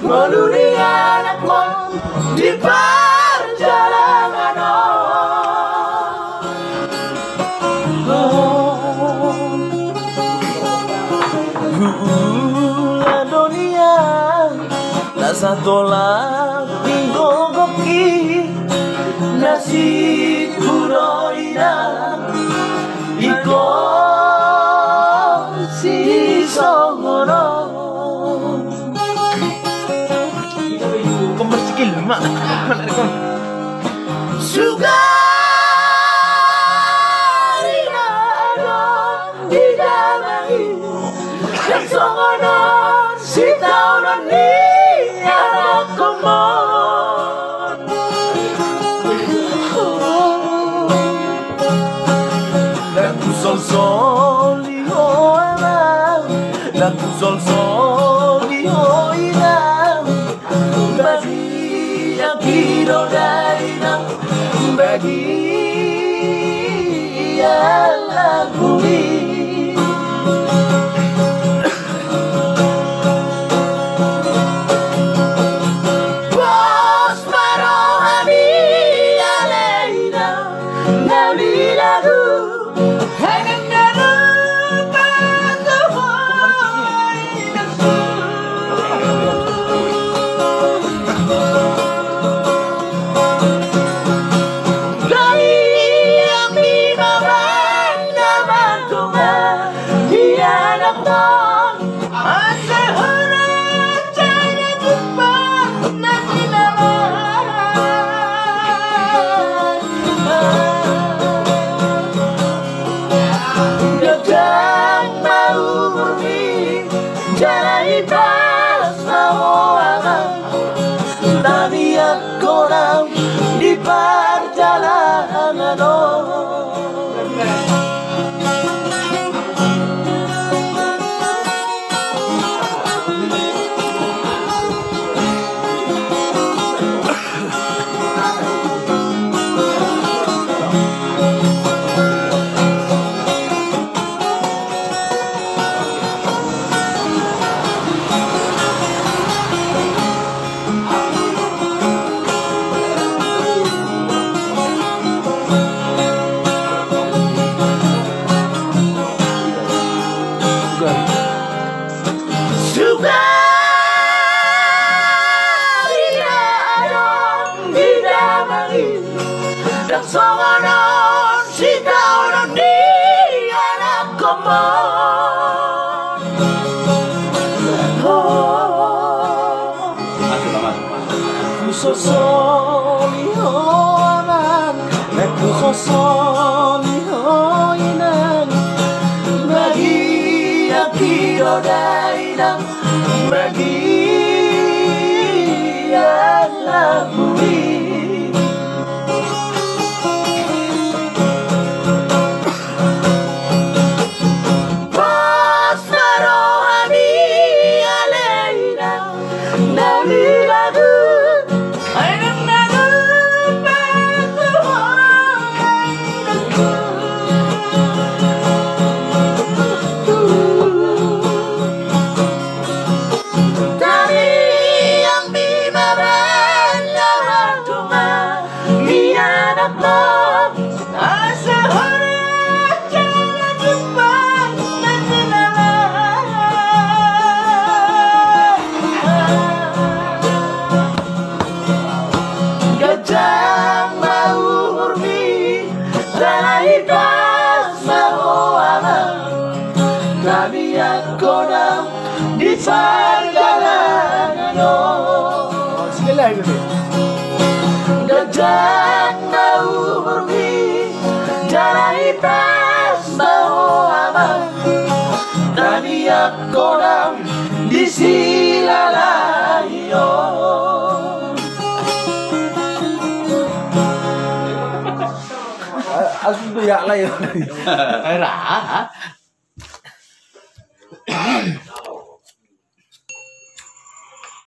meluni anakmu di perjalanan. La dunia nasa tolak minggogoki nasi kuroina iko si songono Komersikil mak. suga songono si taono ni anakmu lagu sol liho emang lagu sol liho inang bagi yang kiro dainang bagi yang lagu ini. Di perjalanan songono si taono ni anakmu kusosoli honan kusosoli hoinan bagi yang kiro dainang bagi yang lagu ini. Di perjalanan Sekali lagi nih. gajah mau pergi jalani tas mau aman tadi aku di silalayo Asli ya lah ya. Era